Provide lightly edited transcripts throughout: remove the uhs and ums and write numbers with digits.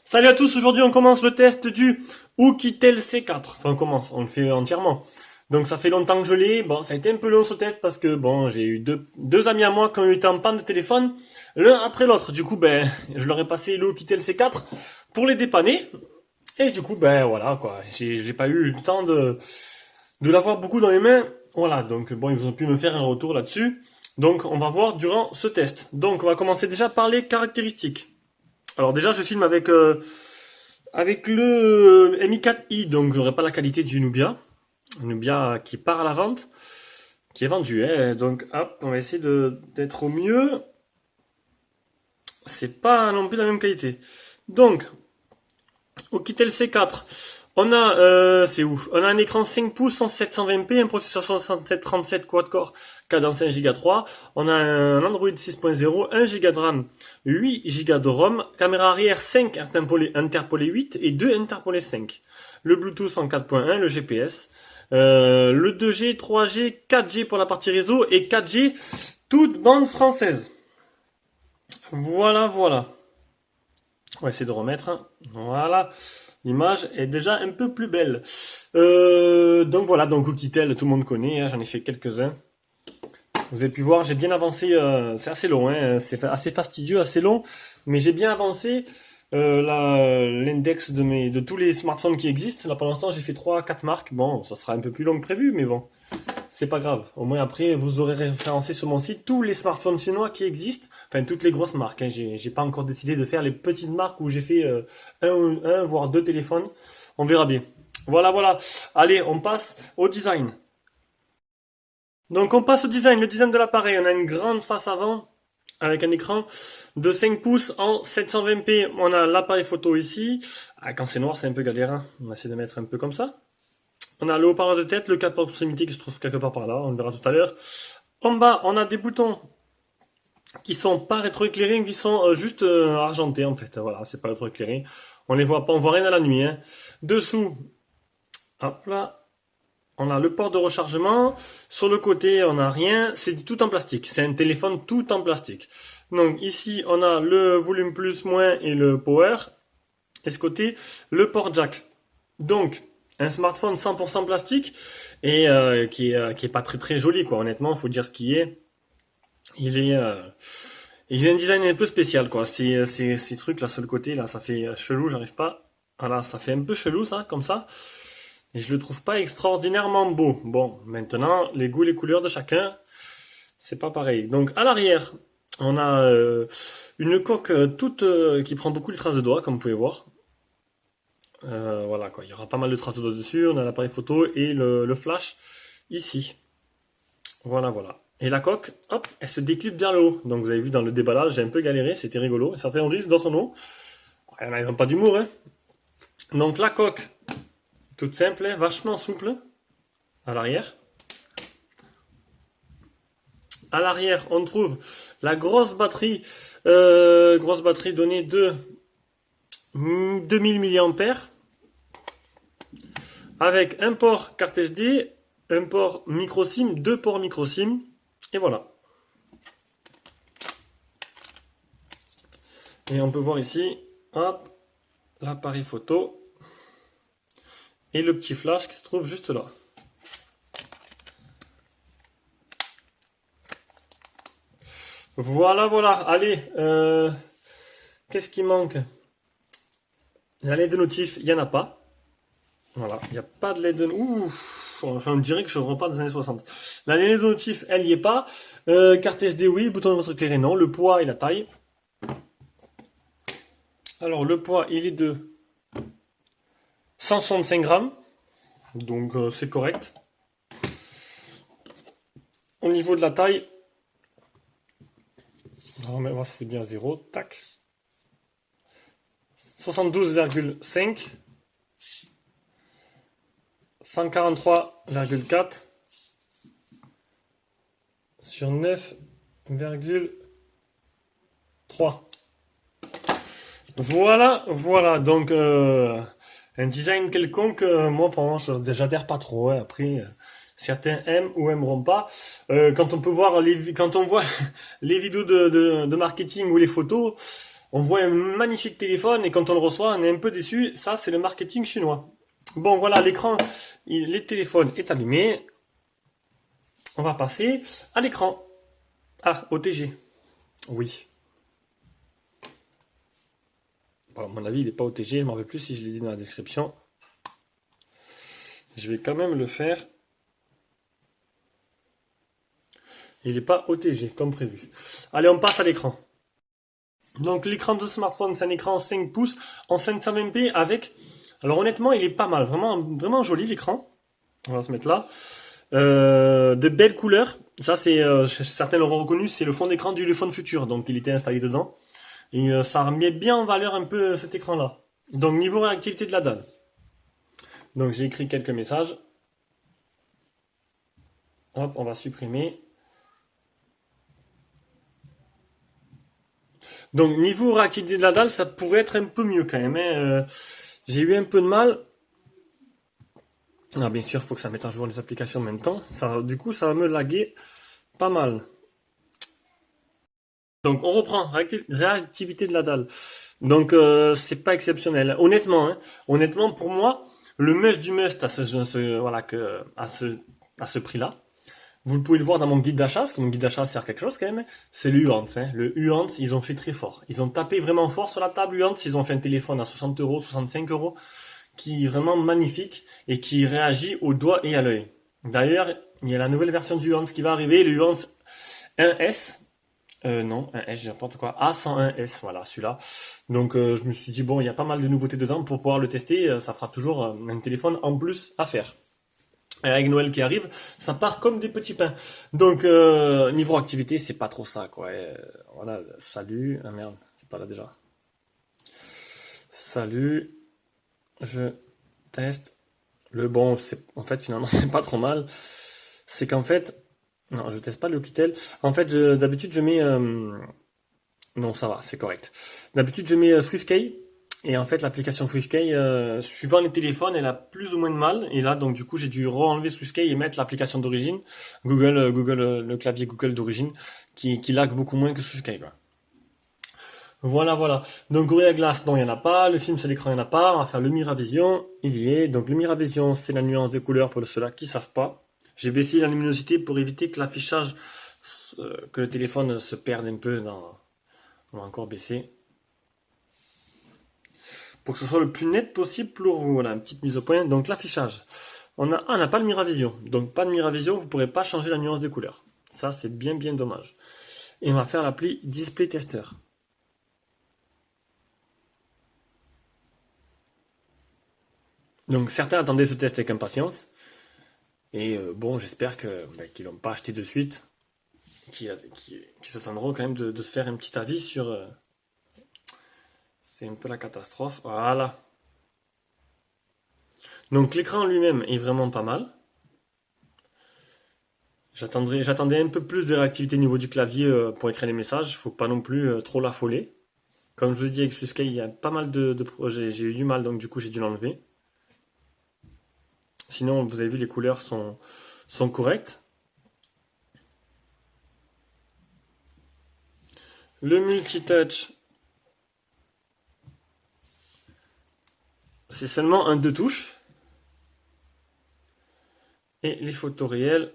Salut à tous, aujourd'hui on commence le test du Oukitel C4. Enfin on le fait entièrement. Donc ça fait longtemps que je l'ai. Bon, ça a été un peu long ce test parce que bon, j'ai eu deux amis à moi qui ont été en panne de téléphone, l'un après l'autre. Du coup, ben, je leur ai passé le Oukitel C4 pour les dépanner. Et du coup, ben voilà quoi, j'ai pas eu le temps de l'avoir beaucoup dans les mains. Voilà, donc bon, ils ont pu me faire un retour là-dessus. Donc on va voir durant ce test. Donc on va commencer déjà par les caractéristiques. Alors déjà, je filme avec le Mi 4i, donc j'aurai pas la qualité du Nubia. Un Nubia qui part à la vente, qui est vendu. Hein. Donc hop, on va essayer d'être au mieux. C'est pas non plus la même qualité. Donc, au Kitel C4, on a, c'est ouf, on a un écran 5 pouces en 720p, un processeur 6737 quad-core cadence 1 Go 3, on a un Android 6.0, 1 Go de RAM, 8 Go de ROM, caméra arrière 5 interpolé 8 et 2 interpolé 5, le Bluetooth en 4.1, le GPS, le 2G, 3G, 4G pour la partie réseau et 4G toute bande française. Voilà, voilà. On va essayer de remettre. Hein. Voilà. L'image est déjà un peu plus belle. Donc voilà, donc Oukitel, tout le monde connaît, hein, j'en ai fait quelques-uns. Vous avez pu voir, j'ai bien avancé, c'est assez long, hein, c'est assez fastidieux, assez long, mais j'ai bien avancé l'index de tous les smartphones qui existent. Là pour l'instant j'ai fait 3-4 marques, bon ça sera un peu plus long que prévu, mais bon, c'est pas grave. Au moins après vous aurez référencé sur mon site tous les smartphones chinois qui existent, enfin toutes les grosses marques. Hein. J'ai pas encore décidé de faire les petites marques où j'ai fait un voire deux téléphones. On verra bien. Voilà, voilà. Allez, on passe au design. Donc on passe au design, le design de l'appareil. On a une grande face avant avec un écran de 5 pouces en 720p. On a l'appareil photo ici. Ah, quand c'est noir, c'est un peu galère. Hein. On va essayer de mettre un peu comme ça. On a le haut-parleur de tête, le capteur de proximité qui se trouve quelque part par là. On le verra tout à l'heure. En bas, on a des boutons qui sont pas rétroéclairés, qui sont juste argentés en fait. Voilà, c'est pas rétroéclairé. On les voit pas, on voit rien à la nuit. Hein. Dessous, hop là, on a le port de rechargement. Sur le côté, on n'a rien. C'est tout en plastique. C'est un téléphone tout en plastique. Donc ici, on a le volume plus moins et le power. Et ce côté, le port jack. Donc, un smartphone 100% plastique et qui est pas très très joli quoi. Honnêtement, il faut dire ce qui est. Il est il a un design un peu spécial quoi. Ces trucs là sur le côté là, ça fait chelou. J'arrive pas. Voilà, ça fait un peu chelou ça, comme ça. Et je le trouve pas extraordinairement beau. Bon, maintenant, les goûts, les couleurs de chacun, c'est pas pareil. Donc, à l'arrière, on a une coque toute qui prend beaucoup les traces de doigts, comme vous pouvez voir. Voilà, quoi. Il y aura pas mal de traces de doigts dessus. On a l'appareil photo et le flash ici. Voilà, voilà. Et la coque, hop, elle se déclipe vers le haut. Donc, vous avez vu dans le déballage, j'ai un peu galéré, c'était rigolo. Certains ont ri, d'autres non. Il y en a, ils n'ont pas d'humour, hein. Donc, la coque, toute simple, hein, vachement souple à l'arrière. À l'arrière, on trouve la grosse batterie donnée de 2000 mAh, avec un port carte SD, un port micro SIM, deux ports micro SIM, et voilà. Et on peut voir ici, hop, l'appareil photo et le petit flash qui se trouve juste là. Voilà, voilà. Allez, qu'est-ce qui manque? La LED de notif, il n'y en a pas. Voilà, il n'y a pas de LED de... Ouh, enfin, on dirait que je repars des années 60. La LED de notif, elle n'y est pas. Carte SD, oui. Bouton de montre éclairé, non. Le poids et la taille. Alors, le poids, il est de 165 grammes. Donc, c'est correct. Au niveau de la taille, on va voir si c'est bien à 0. Tac. 72,5. 143,4 sur 9,3. Voilà, voilà. Donc, un design quelconque, moi, pendant, j'adhère pas trop. Hein. Après, certains aiment ou aimeront pas. Quand on voit les vidéos de marketing ou les photos, On voit un magnifique téléphone et quand on le reçoit, on est un peu déçu. Ça, c'est le marketing chinois. Bon, voilà, l'écran, le téléphone est allumé. On va passer à l'écran. Ah, OTG. Oui. Bon, à mon avis, il n'est pas OTG. Je ne me rappelle plus si je l'ai dit dans la description. Je vais quand même le faire. Il n'est pas OTG, comme prévu. Allez, on passe à l'écran. Donc, l'écran de smartphone, c'est un écran 5 pouces en 520p avec... Alors, honnêtement, il est pas mal. Vraiment, vraiment joli, l'écran. On va se mettre là. De belles couleurs. Ça, c'est... certains l'auront reconnu, c'est le fond d'écran du téléphone futur. Donc, il était installé dedans. Et ça met bien en valeur un peu cet écran-là. Donc, niveau réactivité de la dalle. Donc, j'ai écrit quelques messages. Hop, on va supprimer. Donc, niveau réactivité de la dalle, ça pourrait être un peu mieux quand même, hein. J'ai eu un peu de mal. Ah, bien sûr, il faut que ça mette à jour les applications en même temps. Ça, du coup, ça va me laguer pas mal. Donc, on reprend. Réactivité de la dalle. Donc, c'est pas exceptionnel. Honnêtement, hein, honnêtement, pour moi, le must du must voilà, à ce prix-là. Vous pouvez le voir dans mon guide d'achat, parce que mon guide d'achat sert à quelque chose quand même. C'est le Huance, hein. Le Huance, ils ont fait très fort. Ils ont tapé vraiment fort sur la table Huance. Ils ont fait un téléphone à 60 euros, 65 euros, qui est vraiment magnifique et qui réagit au doigt et à l'œil. D'ailleurs, il y a la nouvelle version du Huance qui va arriver, le Huance 1S. Non, 1S, j'ai n'importe quoi. A101S, voilà, celui-là. Donc, je me suis dit, bon, il y a pas mal de nouveautés dedans pour pouvoir le tester. Ça fera toujours un téléphone en plus à faire. Et avec Noël qui arrive, ça part comme des petits pains. Donc, niveau activité, c'est pas trop ça, quoi. Voilà, salut. Ah merde, c'est pas là déjà. Salut, je teste. Le bon, en fait, finalement, c'est pas trop mal. C'est qu'en fait, non, je teste pas le Quitel. En fait, d'habitude, je mets, non, ça va, c'est correct. D'habitude, je mets SwiftKey. Et en fait, l'application SwiftKey, suivant les téléphones, elle a plus ou moins de mal. Et là, donc, du coup, j'ai dû re-enlever SwiftKey et mettre l'application d'origine. Le clavier Google d'origine, qui lag beaucoup moins que SwiftKey, quoi. Voilà, voilà. Donc, Gorilla Glass, non, il n'y en a pas. Le film sur l'écran, il n'y en a pas. On va faire le Miravision. Il y est. Donc, le Miravision, c'est la nuance de couleur pour ceux-là qui savent pas. J'ai baissé la luminosité pour éviter que l'affichage, que le téléphone se perde un peu dans... On va encore baisser. Pour que ce soit le plus net possible pour vous. Voilà, une petite mise au point. Donc, l'affichage. On n'a pas le Miravision. Donc, pas de Miravision, vous ne pourrez pas changer la nuance de couleur. Ça, c'est bien, bien dommage. Et on va faire l'appli Display Tester. Donc, certains attendaient ce test avec impatience. Et bon, j'espère qu'ils l'ont pas acheté de suite. Qu'ils s'attendront quand même de se faire un petit avis sur... c'est un peu la catastrophe. Voilà. Donc, l'écran lui-même est vraiment pas mal. J'attendais un peu plus de réactivité au niveau du clavier pour écrire les messages. Il faut pas non plus trop l'affoler. Comme je vous dis avec SwiftKey, il y a pas mal de projets. J'ai eu du mal, donc du coup j'ai dû l'enlever. Sinon, vous avez vu, les couleurs sont correctes. Le multitouch, c'est seulement un deux touches. Et les photos réelles,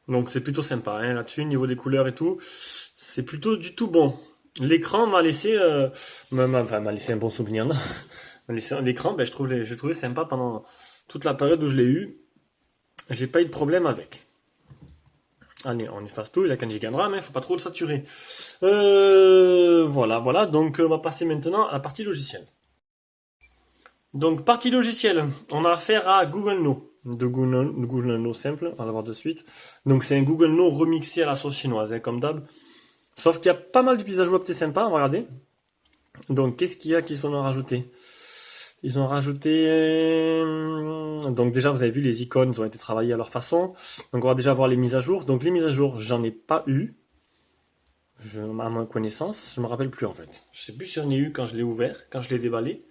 donc c'est plutôt sympa, hein, là-dessus, niveau des couleurs et tout, c'est plutôt du tout bon. L'écran m'a laissé, m'a laissé un bon souvenir. Non. L'écran, ben, je trouvais sympa pendant toute la période où je l'ai eu. J'ai pas eu de problème avec. Allez, on efface tout, il y a qu'un giga de RAM, hein, faut pas trop le saturer. Voilà, voilà, donc on va passer maintenant à la partie logicielle. Donc, partie logicielle, on a affaire à Google No. Google No simple, on va voir de suite. Donc, c'est un Google No remixé à la sauce chinoise, hein, comme d'hab. Sauf qu'il y a pas mal de petits ajouts assez sympas, on va regarder. Donc, qu'est-ce qu'il y a qui sont rajoutés? Ils ont rajouté... donc déjà, vous avez vu, les icônes ont été travaillées à leur façon. Donc, on va déjà voir les mises à jour. Donc, les mises à jour, j'en ai pas eu. À ma connaissance, je me rappelle plus en fait. Je sais plus si j'en ai eu quand je l'ai ouvert, quand je l'ai déballé.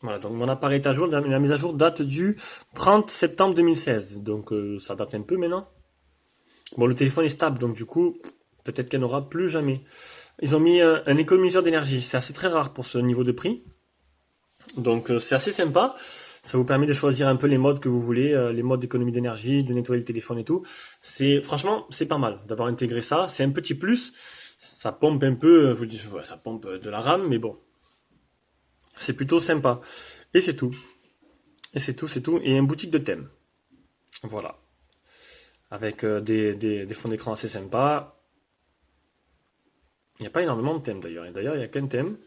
Voilà, donc mon appareil est à jour. La mise à jour date du 30 septembre 2016. Donc ça date un peu maintenant. Bon, le téléphone est stable, donc du coup, peut-être qu'elle n'aura plus jamais. Ils ont mis un économiseur d'énergie. C'est assez très rare pour ce niveau de prix. Donc c'est assez sympa. Ça vous permet de choisir un peu les modes que vous voulez, les modes d'économie d'énergie, de nettoyer le téléphone et tout. C'est franchement, c'est pas mal d'avoir intégré ça. C'est un petit plus. Ça pompe un peu, je vous dis, ouais, ça pompe de la RAM, mais bon, c'est plutôt sympa. Et c'est tout. Et c'est tout, c'est tout. Et une boutique de thème. Voilà. Avec des fonds d'écran assez sympas. Il n'y a pas énormément de thèmes d'ailleurs. Et d'ailleurs, il n'y a qu'un thème.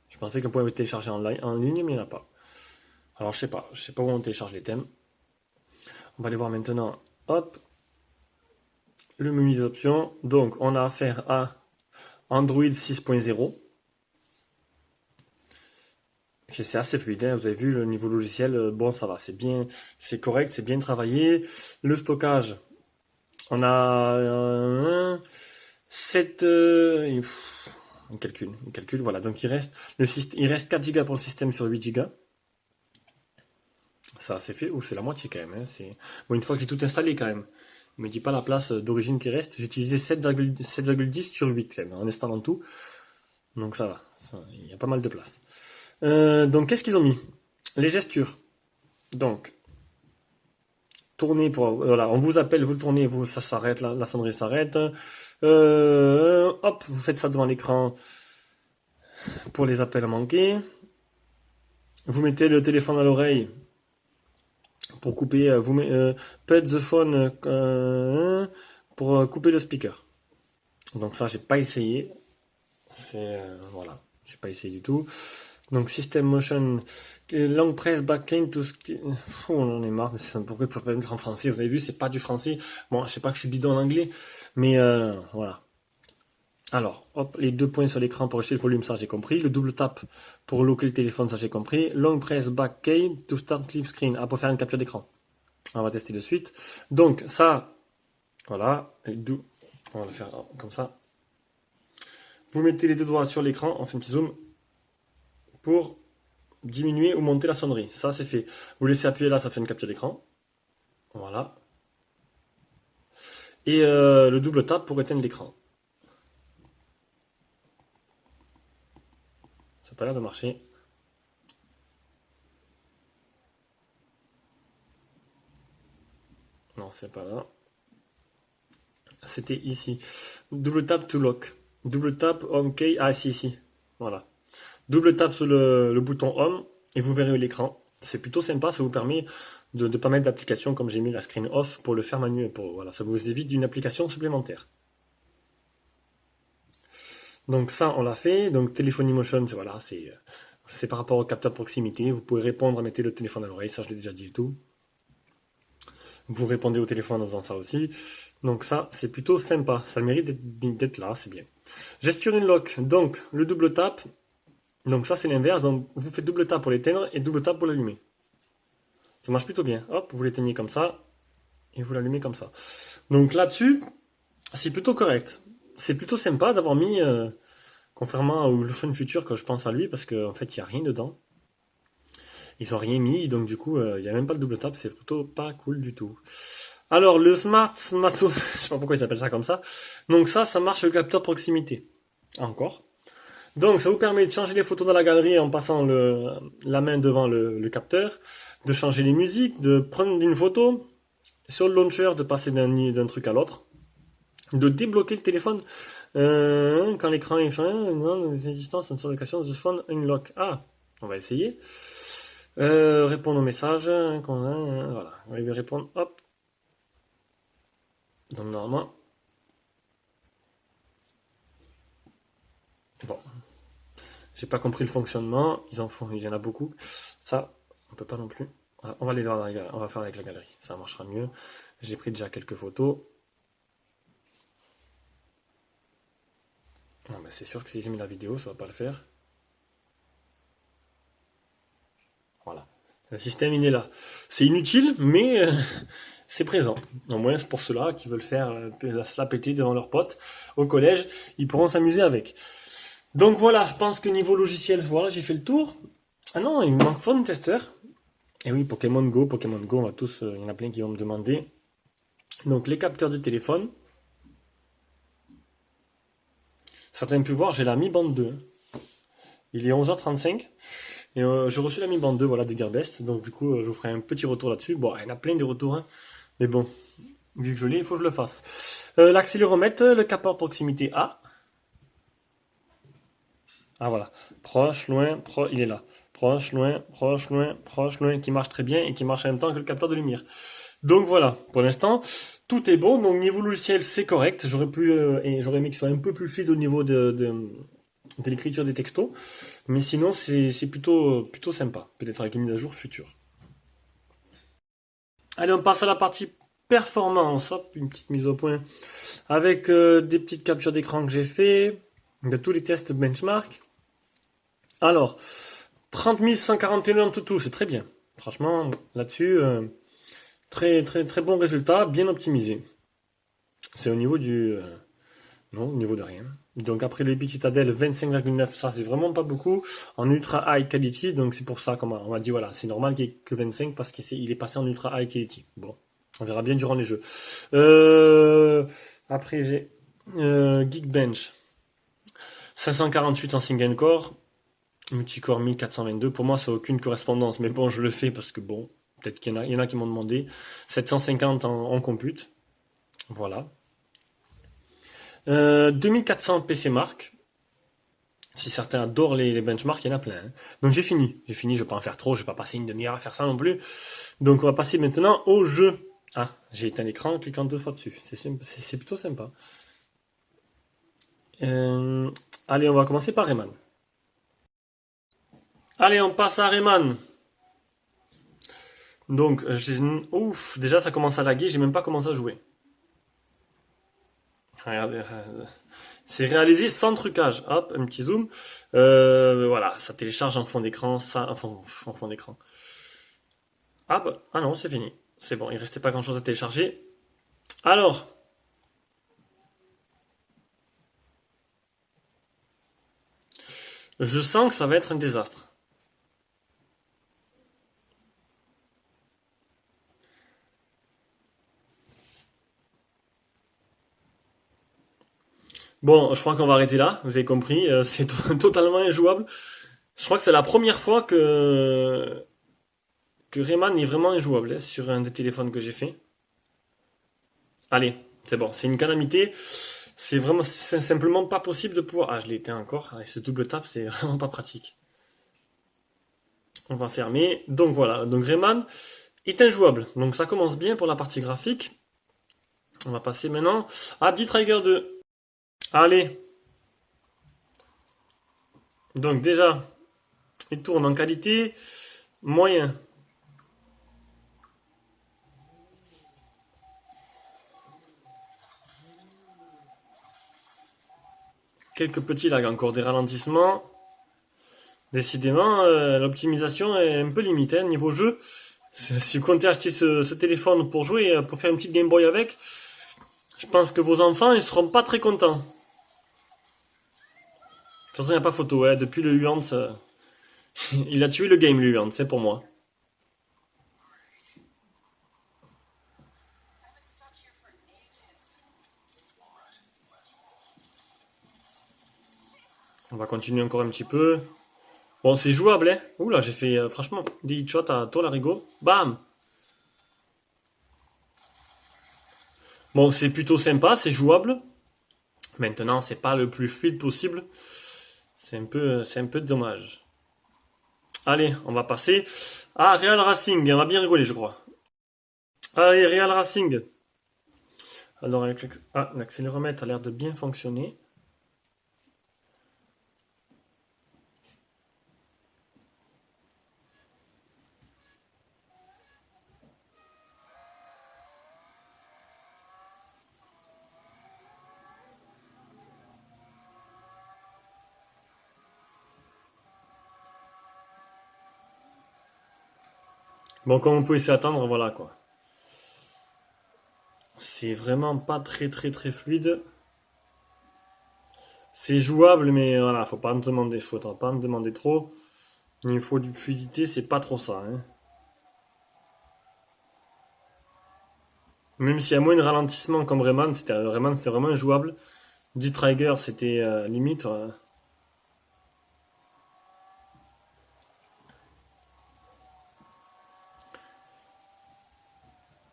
Je pensais qu'on pouvait télécharger en ligne, mais il n'y en a pas. Alors je sais pas. Je sais pas où on télécharge les thèmes. On va aller voir maintenant. Hop. Le menu des options. Donc, on a affaire à Android 6.0. C'est assez fluide, hein. Vous avez vu le niveau logiciel, bon ça va, c'est bien, c'est correct, c'est bien travaillé. Le stockage, on a 7, il calcule, voilà. Donc il reste 4 Go pour le système sur 8 Go. Ça c'est fait, ou c'est la moitié quand même, hein. C'est bon, une fois que j'ai tout installé quand même. Il me dit pas la place d'origine qui reste. J'ai utilisé 7,10 sur 8 quand même, en installant tout. Donc ça va, il y a pas mal de place. Donc qu'est-ce qu'ils ont mis? Les gestures. Donc, tournez pour. Voilà, on vous appelle, vous le tournez, vous, ça s'arrête, la sonnerie s'arrête. Hop, vous faites ça devant l'écran pour les appels manqués. Vous mettez le téléphone à l'oreille pour couper. Put the phone pour couper le speaker. Donc ça, j'ai pas essayé. Voilà, j'ai pas essayé du tout. Donc System Motion, Long Press Backlink, tout ce qui... on en est marre, pourquoi il ne peut pas mettre en français? Vous avez vu, c'est pas du français. Bon, je sais pas que je suis bidon en anglais, mais voilà. Alors, hop, les deux points sur l'écran pour acheter le volume, ça j'ai compris. Le double tap pour locker le téléphone, ça j'ai compris. Long Press Back Key to start clip screen, ah, pour faire une capture d'écran. On va tester de suite. Donc ça, voilà, on va le faire comme ça. Vous mettez les deux doigts sur l'écran, on fait un petit zoom pour diminuer ou monter la sonnerie. Ça, c'est fait. Vous laissez appuyer là, ça fait une capture d'écran. Voilà. Et le double tap pour éteindre l'écran. Ça n'a pas l'air de marcher. Non, c'est pas là. C'était ici. Double tap to lock. Double tap home key. Ah, si, ici. Voilà. Double tap sur le bouton home et vous verrez l'écran. C'est plutôt sympa, ça vous permet de ne pas mettre d'application comme j'ai mis la screen off pour le faire manuel. Voilà, ça vous évite d'une application supplémentaire. Donc ça, on l'a fait. Donc Telephony Motion, voilà, c'est par rapport au capteur de proximité. Vous pouvez répondre, mettez le téléphone à l'oreille, ça je l'ai déjà dit et tout. Vous répondez au téléphone en faisant ça aussi. Donc ça, c'est plutôt sympa. Ça mérite d'être là, c'est bien. Gesture unlock. Donc le double tap. Donc ça, c'est l'inverse. Donc vous faites double tap pour l'éteindre et double tap pour l'allumer. Ça marche plutôt bien. Hop, vous l'éteignez comme ça et vous l'allumez comme ça. Donc là-dessus, c'est plutôt correct. C'est plutôt sympa d'avoir mis, contrairement au iPhone Future quand je pense à lui, parce qu'en fait, il n'y a rien dedans. Ils ont rien mis, donc du coup, il n'y a même pas le double tap, c'est plutôt pas cool du tout. Alors, le Smart Mato, je sais pas pourquoi ils appellent ça comme ça. Donc ça marche le capteur proximité. Encore. Donc, ça vous permet de changer les photos dans la galerie en passant la main devant le capteur, de changer les musiques, de prendre une photo sur le launcher, de passer d'un truc à l'autre, de débloquer le téléphone quand l'écran est non, distance sur location, the phone unlock. Ah, on va essayer. Répondre aux messages, voilà, on va lui répondre, hop. Donc normalement, bon, j'ai pas compris le fonctionnement, il y en a beaucoup. Ça, on peut pas non plus. On va aller voir on va faire avec la galerie, ça marchera mieux. J'ai pris déjà quelques photos. Non, mais c'est sûr que si j'ai mis la vidéo, ça va pas le faire. Voilà. Le système, il est là. C'est inutile, mais c'est présent. Au moins, c'est pour ceux-là qui veulent faire se la péter devant leurs potes au collège, ils pourront s'amuser avec. Donc voilà, je pense que niveau logiciel, voilà, j'ai fait le tour. Ah non, il me manque Phone Tester. Et oui, Pokémon Go, on va tous, il y en a plein qui vont me demander. Donc les capteurs de téléphone. Certains ont pu voir, j'ai la Mi Band 2. Il est 11h35. Et j'ai reçu la Mi Band 2, voilà, de Gearbest. Donc du coup, je vous ferai un petit retour là-dessus. Bon, il y en a plein de retours, hein. Mais bon, vu que je l'ai, il faut que je le fasse. L'accéléromètre, le capteur proximité A. Ah voilà. Proche, loin, il est là. Proche, loin, proche, loin, proche, loin, qui marche très bien et qui marche en même temps que le capteur de lumière. Donc voilà, pour l'instant, tout est bon. Donc niveau logiciel, c'est correct. J'aurais pu et j'aurais aimé qu'il soit un peu plus fluide au niveau de l'écriture des textos. Mais sinon, c'est plutôt sympa. Peut-être avec une mise à jour future. Allez, on passe à la partie performance. Hop, une petite mise au point. Avec des petites captures d'écran que j'ai fait. De tous les tests benchmark. Alors, 30 141 en tout, c'est très bien. Franchement, là-dessus, très, très, très bon résultat, bien optimisé. C'est au niveau non, au niveau de rien. Donc après l'Epic Citadel 25,9, ça c'est vraiment pas beaucoup. En ultra high quality, donc c'est pour ça qu'on m'a dit voilà, c'est normal qu'il n'y ait que 25 parce qu'il est passé en ultra high quality. Bon, on verra bien durant les jeux. Euh, Après j'ai Geekbench 548 en single core. Multicore 1422, pour moi, ça n'a aucune correspondance. Mais bon, je le fais parce que bon, peut-être il y en a qui m'ont demandé. 750 en compute. Voilà. 2400 PC Mark. Si certains adorent les benchmarks, il y en a plein, hein. Donc j'ai fini. J'ai fini, je vais pas en faire trop. Je vais pas passer une demi-heure à faire ça non plus. Donc on va passer maintenant au jeu. Ah, j'ai éteint l'écran en cliquant 2 fois dessus. C'est plutôt sympa. Euh, Allez, on va commencer par Rayman. Allez, on passe à Rayman. Donc, ouf, déjà ça commence à laguer, j'ai même pas commencé à jouer. Regardez, c'est réalisé sans trucage. Hop, un petit zoom. Voilà, ça télécharge en fond d'écran, en fond d'écran. Ah bah, ah non, c'est fini. C'est bon, il restait pas grand-chose à télécharger. Alors, je sens que ça va être un désastre. Bon, je crois qu'on va arrêter là, vous avez compris, c'est totalement injouable. Je crois que c'est la première fois que Rayman est vraiment injouable hein, sur un des téléphones que j'ai fait. Allez, c'est bon, c'est une calamité. C'est simplement pas possible de pouvoir. Ah, je l'ai éteint encore. Avec ce double tap, c'est vraiment pas pratique. On va fermer. Donc voilà. Donc Rayman est injouable. Donc ça commence bien pour la partie graphique. On va passer maintenant à D-Trigger 2. Allez. Donc déjà, il tourne en qualité moyen. Quelques petits lags, encore des ralentissements. Décidément, l'optimisation est un peu limitée hein, niveau jeu. Si vous comptez acheter ce téléphone pour jouer, pour faire une petite Game Boy avec, je pense que vos enfants, ils seront pas très contents. De toute façon, il n'y a pas photo, ouais. Depuis le Huant, il a tué le game, le Huant, c'est pour moi. On va continuer encore un petit peu. Bon, c'est jouable, hein. Oula, j'ai fait, franchement, des headshots à toi, l'arigot. Bam! Bon, c'est plutôt sympa, c'est jouable. Maintenant, c'est pas le plus fluide possible. C'est un peu dommage. Allez, on va passer à Real Racing. On va bien rigoler, je crois. Allez, Real Racing. Alors, l'accéléromètre a l'air de bien fonctionner. Bon, comme on pouvait s'y attendre, voilà quoi. C'est vraiment pas très fluide. C'est jouable, mais voilà, faut pas me demander, faudra pas me demander trop. Il faut du fluidité, c'est pas trop ça, hein. Même s'il y a moins de ralentissement comme Rayman, c'était vraiment jouable. D-Trigger, c'était limite.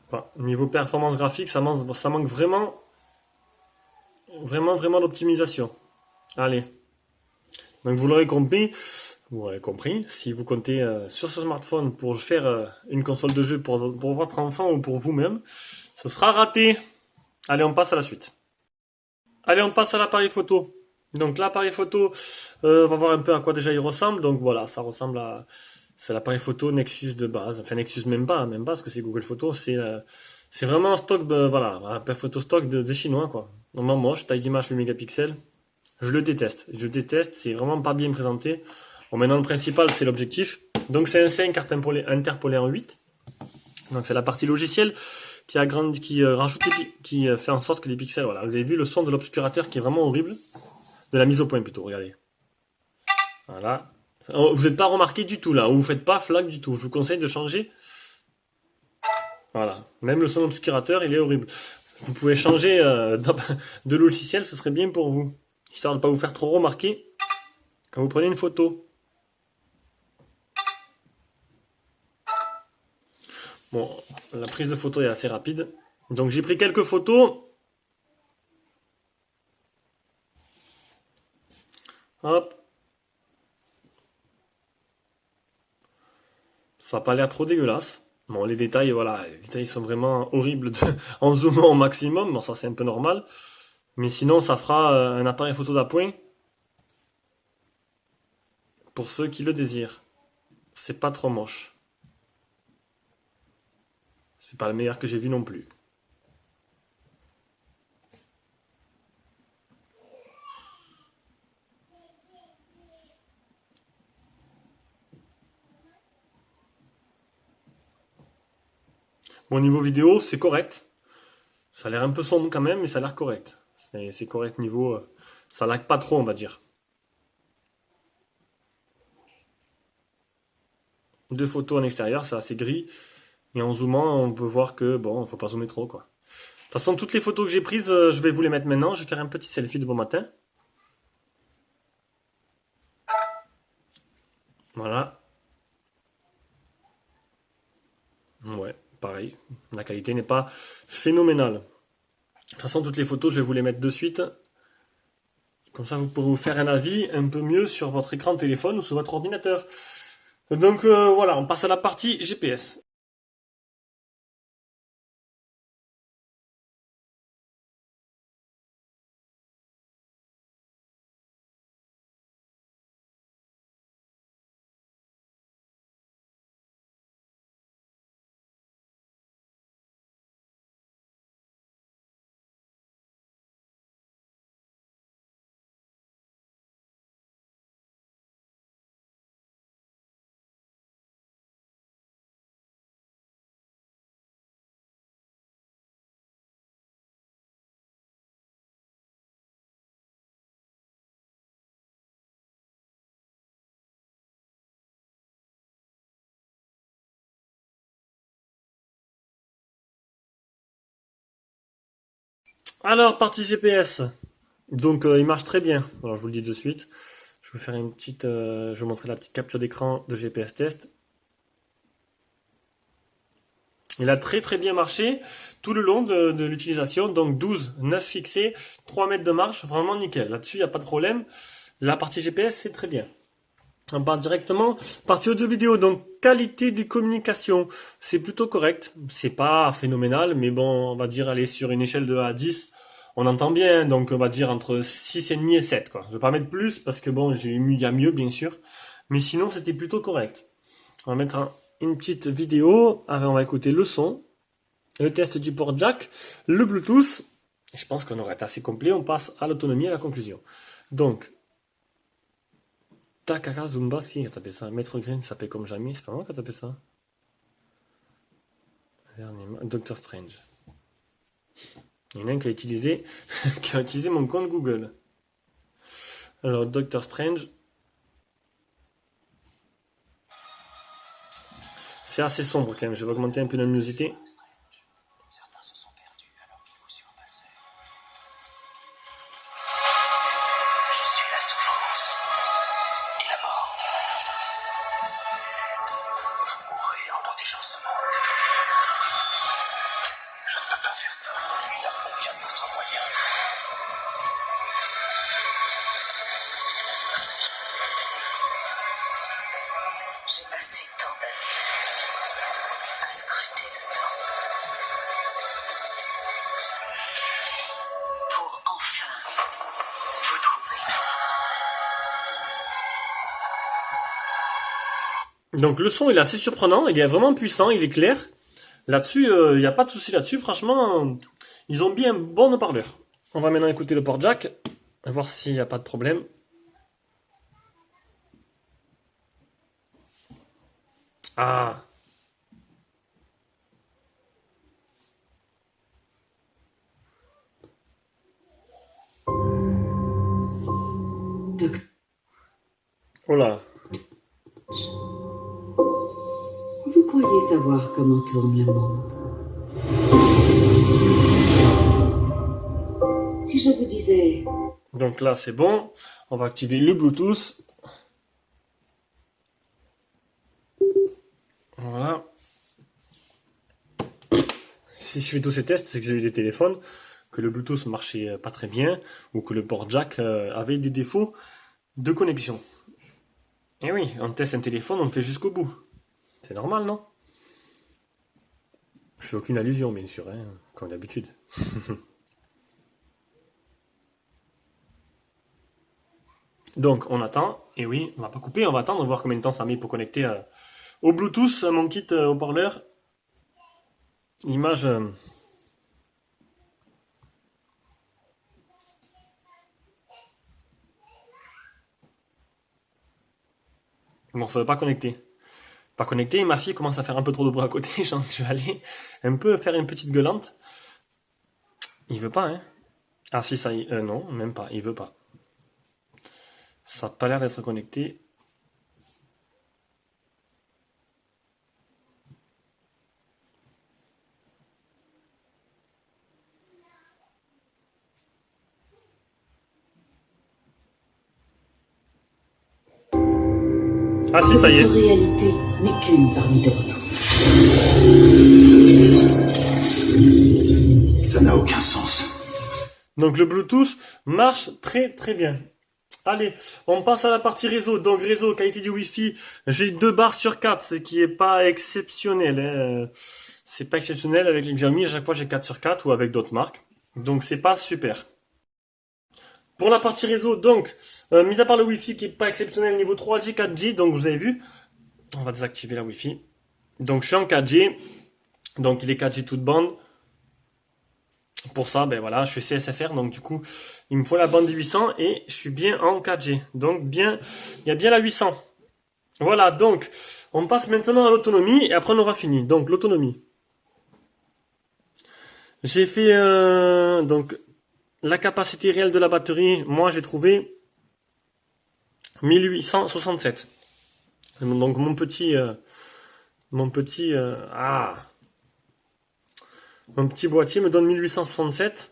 Enfin, niveau performance graphique, ça manque vraiment d'optimisation. Allez, donc vous l'aurez compris, si vous comptez sur ce smartphone pour faire une console de jeu pour votre enfant ou pour vous-même, ce sera raté. Allez, on passe à la suite. Allez, on passe à l'appareil photo. Donc l'appareil photo, on va voir un peu à quoi déjà il ressemble. Donc voilà, ça ressemble à... C'est l'appareil photo Nexus de base. Enfin Nexus même pas, parce que c'est Google Photos. C'est vraiment un stock, voilà, un appareil photo stock de Chinois, quoi. Vraiment moche, taille d'image 8 mégapixels. Je déteste, c'est vraiment pas bien présenté. Bon, maintenant le principal, c'est l'objectif. Donc c'est un 5 interpolé en 8. Donc c'est la partie logicielle qui agrandit, qui fait en sorte que les pixels, voilà. Vous avez vu le son de l'obscurateur qui est vraiment horrible. De la mise au point plutôt, regardez. Voilà. Vous n'êtes pas remarqué du tout là, vous faites pas flag du tout. Je vous conseille de changer. Voilà. Même le son obscurateur, il est horrible. Vous pouvez changer de logiciel, ce serait bien pour vous. Histoire de ne pas vous faire trop remarquer quand vous prenez une photo. Bon, la prise de photo est assez rapide. Donc j'ai pris quelques photos. Hop. Ça n'a pas l'air trop dégueulasse. Bon, les détails, voilà, les détails sont vraiment horribles en zoomant au maximum. Bon, ça c'est un peu normal. Mais sinon, ça fera un appareil photo d'appoint pour ceux qui le désirent. C'est pas trop moche. C'est pas le meilleur que j'ai vu non plus. Bon, niveau vidéo, c'est correct. Ça a l'air un peu sombre quand même, mais ça a l'air correct. C'est correct niveau. Ça lag pas trop, on va dire. Deux photos en extérieur, c'est assez gris. Et en zoomant, on peut voir que, bon, faut pas zoomer trop, quoi. De toute façon, toutes les photos que j'ai prises, je vais vous les mettre maintenant. Je vais faire un petit selfie de bon matin. Voilà. Ouais, pareil. La qualité n'est pas phénoménale. De toute façon, toutes les photos, je vais vous les mettre de suite. Comme ça, vous pourrez vous faire un avis un peu mieux sur votre écran de téléphone ou sur votre ordinateur. Donc voilà, on passe à la partie GPS. Alors, partie GPS. Donc, il marche très bien. Alors, je vous le dis de suite. Je vais faire une petite, je vais vous montrer la petite capture d'écran de GPS test. Il a très bien marché tout le long de l'utilisation. Donc 12, 9 fixés, 3 mètres de marche, vraiment nickel. Là-dessus, il n'y a pas de problème. La partie GPS, c'est très bien. On part directement. Partie audio-vidéo, donc qualité de communication, c'est plutôt correct. C'est pas phénoménal, mais bon, on va dire aller sur une échelle de 1 à 10, on entend bien, donc on va dire entre 6,5 et 7, quoi. Je vais pas mettre plus, parce que bon, il y a mieux, bien sûr. Mais sinon, c'était plutôt correct. On va mettre une petite vidéo. On va écouter le son, le test du port jack, le Bluetooth. Je pense qu'on aurait été assez complet. On passe à l'autonomie et à la conclusion. Donc, Takara Zumba, si, il a tapé ça. Maître Green, ça paye comme jamais. C'est pas moi qui a tapé ça. Doctor Strange. Il y en a un qui a utilisé, qui a utilisé mon compte Google. Alors, Doctor Strange. C'est assez sombre quand même. Je vais augmenter un peu la luminosité. Certains se sont perdus alors qu'ils vous surpassaient. Je suis la souffrance et la mort. Vous mourrez en protégeant ce monde. Je ne peux pas faire ça. Il n'y a aucun autre moyen. J'ai passé tant d'années à scruter le temps pour enfin vous trouver. Donc le son il est assez surprenant, il est vraiment puissant, il est clair. Là-dessus, il n'y a pas de souci là-dessus. Franchement, ils ont bien un bon haut-parleur. On va maintenant écouter le port jack, à voir s'il n'y a pas de problème. Ah, oh là. Vous croyez savoir comment tourne le monde? Si je vous disais... Donc là, c'est bon. On va activer le Bluetooth. Voilà. Si je fais tous ces tests, c'est que j'ai eu des téléphones, que le Bluetooth marchait pas très bien, ou que le port jack avait des défauts de connexion. Et oui, on teste un téléphone, on le fait jusqu'au bout. C'est normal, non? Je fais aucune allusion, bien sûr, hein, comme d'habitude. Donc, on attend. Et oui, on va pas couper, on va attendre, voir combien de temps ça met pour connecter au Bluetooth, mon kit haut-parleur. L'image... Bon, ça veut pas connecter. Pas connecté, et ma fille commence à faire un peu trop de bruit à côté, je vais aller un peu faire une petite gueulante. Il veut pas, hein? Ah si, ça y est, non, même pas, il veut pas. Ça n'a pas l'air d'être connecté. Ah si, ça y Votre est. réalité n'est qu'une parmi d'autres. Ça n'a aucun sens. Donc le Bluetooth marche très très bien. Allez, on passe à la partie réseau. Donc réseau, qualité du Wi-Fi, j'ai 2 barres sur 4, ce qui est pas exceptionnel, hein. C'est pas exceptionnel avec les Xiaomi, à chaque fois j'ai 4 sur 4 ou avec d'autres marques. Donc c'est pas super. Pour la partie réseau, donc, mis à part le Wi-Fi qui est pas exceptionnel, niveau 3G, 4G, donc vous avez vu, on va désactiver la Wi-Fi. Donc je suis en 4G, donc il est 4G toute bande. Pour ça, ben voilà, je suis CSFR, donc du coup, il me faut la bande 800 et je suis bien en 4G. Donc bien, il y a bien la 800. Voilà, donc, on passe maintenant à l'autonomie et après on aura fini. Donc l'autonomie. J'ai fait donc la capacité réelle de la batterie, moi j'ai trouvé 1867. Donc mon petit mon petit boîtier me donne 1867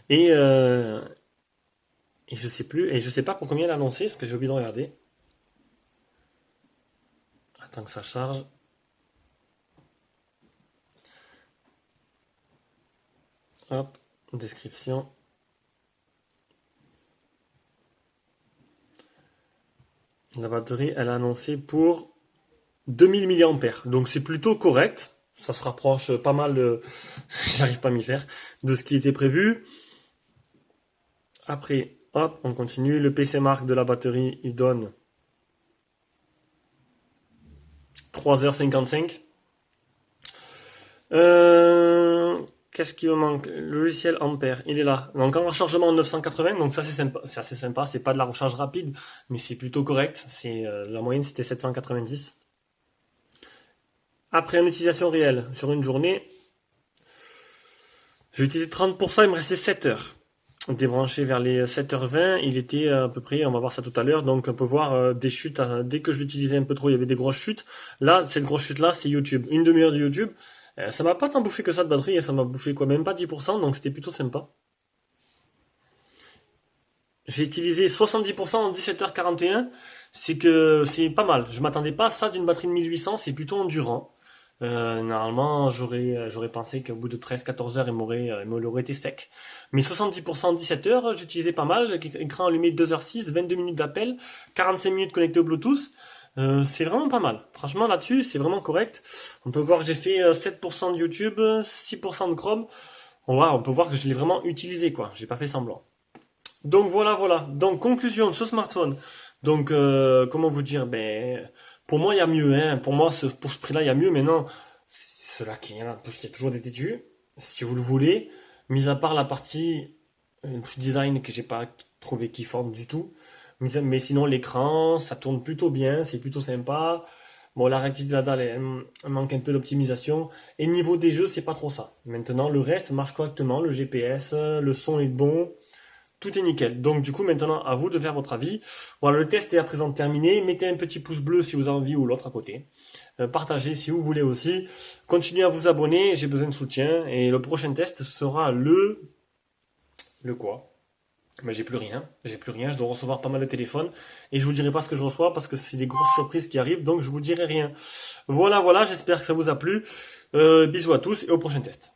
et et je sais plus et je sais pas pour combien il a annoncé, parce que j'ai oublié de regarder. Attends que ça charge. Hop, description. La batterie, elle a annoncé pour 2000 mAh. Donc c'est plutôt correct. Ça se rapproche pas mal, j'arrive pas à m'y faire, de ce qui était prévu. Après, hop, on continue. Le PC Mark de la batterie, il donne 3h55. Qu'est-ce qui me manque? Le logiciel Ampère, il est là. Donc en rechargement 980, donc ça c'est sympa, c'est assez sympa. C'est pas de la recharge rapide, mais c'est plutôt correct. C'est la moyenne c'était 790. Après en utilisation réelle sur une journée, J'ai utilisé 30%, il me restait 7 heures. Débranché vers les 7h20, il était à peu près, on va voir ça tout à l'heure, donc on peut voir des chutes, dès que je l'utilisais un peu trop, il y avait des grosses chutes. Là, cette grosse chute là, c'est YouTube. Une demi-heure de YouTube, ça m'a pas tant bouffé que ça de batterie, et ça m'a bouffé quoi, même pas 10%, donc c'était plutôt sympa. J'ai utilisé 70% en 17h41, c'est que c'est pas mal. Je m'attendais pas à ça d'une batterie de 1800, c'est plutôt endurant. Normalement, j'aurais pensé qu'au bout de 13-14 heures, il m'aurait été sec. Mais 70% en 17 heures, j'utilisais pas mal. Écran allumé 2h06, 22 minutes d'appel, 45 minutes connecté au Bluetooth. C'est vraiment pas mal. Franchement, là-dessus, c'est vraiment correct. On peut voir que j'ai fait 7% de YouTube, 6% de Chrome. On peut voir que je l'ai vraiment utilisé, quoi. J'ai pas fait semblant. Donc voilà. Donc conclusion sur smartphone. Donc comment vous dire, ben pour moi il y a mieux, hein. Pour moi pour ce prix-là il y a mieux, mais non, cela qui est là, parce qu'il y a toujours des têtus, si vous le voulez, mis à part la partie design que j'ai pas trouvé kiffante du tout, mais sinon l'écran ça tourne plutôt bien, c'est plutôt sympa. Bon, la réactivité de la dalle, elle manque un peu d'optimisation. Et niveau des jeux, c'est pas trop ça. Maintenant, le reste marche correctement. Le GPS, le son est bon. Tout est nickel. Donc du coup maintenant à vous de faire votre avis. Voilà, le test est à présent terminé. Mettez un petit pouce bleu si vous avez envie ou l'autre à côté. Partagez si vous voulez aussi. Continuez à vous abonner, j'ai besoin de soutien. Et le prochain test sera le... Le quoi? Mais j'ai plus rien, je dois recevoir pas mal de téléphones. Et je vous dirai pas ce que je reçois parce que c'est des grosses surprises qui arrivent, donc je vous dirai rien. Voilà, j'espère que ça vous a plu. Bisous à tous et au prochain test.